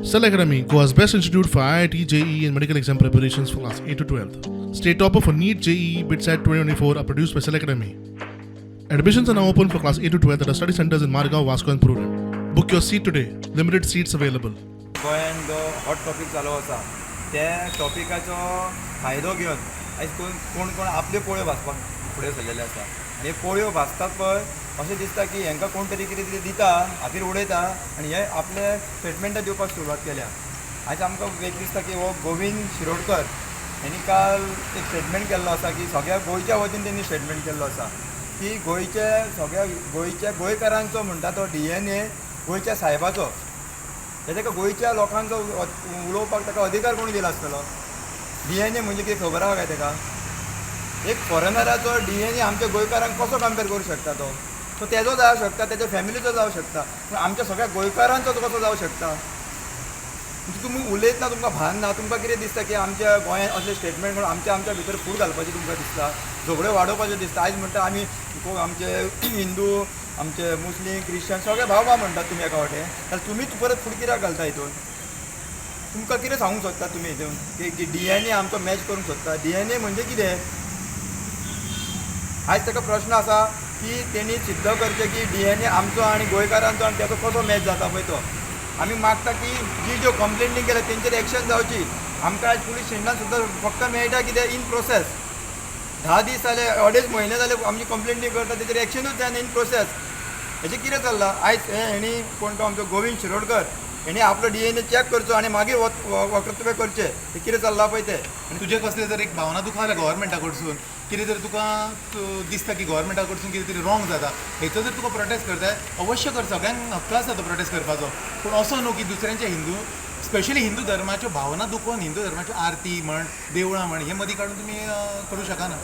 Cell Academy, Goa's best institute for IIT, JEE, and medical exam preparations for class 8 to 12th. State topper for NEET, JEE, BITSAT 2024 are produced by Cell Academy. Admissions are now open for class 8 to 12th at our study centers in Margao, Vasco, and Purun. Book your seat today. Limited seats available. गोंयान जो hot topic चालू आसा त्या टॉपिकाचो फायदो घेवन आयज कोण कोण आपल्यो पोळ्यो भाजपाक फुडें सरलेले आसा आनी पोळ्यो भाजतात पळय अशें दिसता की हांकां कोण तरी कितें कितें दिता हातीर उडयता आनी हे आपले स्टेटमेंटां दिवपाक सुरवात केल्या. आयज आमकां एक दिसता की हो गोविंद शिरोडकर हेणी काल एक स्टेटमेंट केल्लो आसा की सगळ्या गोंयच्या वतीन तेणी स्टेटमेंट केल्लो आसा की गोंयच्या गोंयकारांचो म्हणटा तो DNA गोंयच्या साहेबाचो ताका गोंयच्या लोकांचो उलोवपाक ताका अधिकार कोणी दिला आसतलो. DNA म्हणजे कितें खबर आहा काय ताका? एक फॉरेनराचो DNA आमच्या गोंयकारांक कसो कम्पेर करूं शकता तो तेजो जावं शकता, तेज्या फॅमिलीचो जावं शकता, पूण आमच्या सगळ्या गोंयकारांचो तो कसो जावं शकता? म्हणजे तुमी उलयतना तुमकां भान ना, तुमकां कितें दिसता की आमच्या गोंयांत असले स्टेटमेंट म्हणून आमच्या भितर फूट घालपाचें तुमकां दिसता, झगड्यो वाडोवपाचें दिसता. आयज म्हणटा आमी आमचे हिंदू, आमचे मुस्लीम, क्रिश्चन सगळे भाव म्हणटात तुमी एका वाटेन, जाल्यार तुमीच परत फूट कित्याक घालता हितून? तुमकां कितें सांगूंक सोदता तुमी हितून की DNA आमचो मॅच करूंक सोदता? DNA म्हणजे कितें? आयज ताका प्रश्न आसा की तेणी सिद्ध करचें की DNA आमचो आनी गोंयकारांचो आनी ताचो कसो मॅच जाता पळय तो. आमी मागता की ज्यो कंप्लेंटी केल्या तेंचेर एक्शन जावची. आमकां आयज पुलीस स्टेशनान सुद्दां फक्त मेळटा कितें इन प्रोसेस. 10 दीस जाले, 2.5 म्हयने जाले आमची कंप्लेंटी करता तेचेर एक्शनूच जायना इन प्रोसेस. हेजें कितें चल्लां? आयज हेणी कोण तो आमचो गोविंद शिरोडकर हेणी आपलो DNA चॅक करचो आनी मागीर वक्तव्य करचें. हें कितें चल्लां पळय तें. आनी तुजें कसलें जर एक भावना दुखावल्या गव्हर्मेंटा कडसून कितें जर तुका दिसता की गव्हर्मेंटा कडसून कितें तरी रॉंग जाता, हेचो जर तुका प्रोटेस्ट करताय अवश्य कर. सगळ्यांक हक्क आसा तो प्रोटेस्ट करपाचो. पूण असो न्हू की दुसऱ्यांच्या हिंदू, स्पेशली हिंदू धर्माच्यो भावना दुखोवन हिंदू धर्माच्यो आरती म्हण, देवळां म्हण हे मदीं काडून तुमी करूं शकना.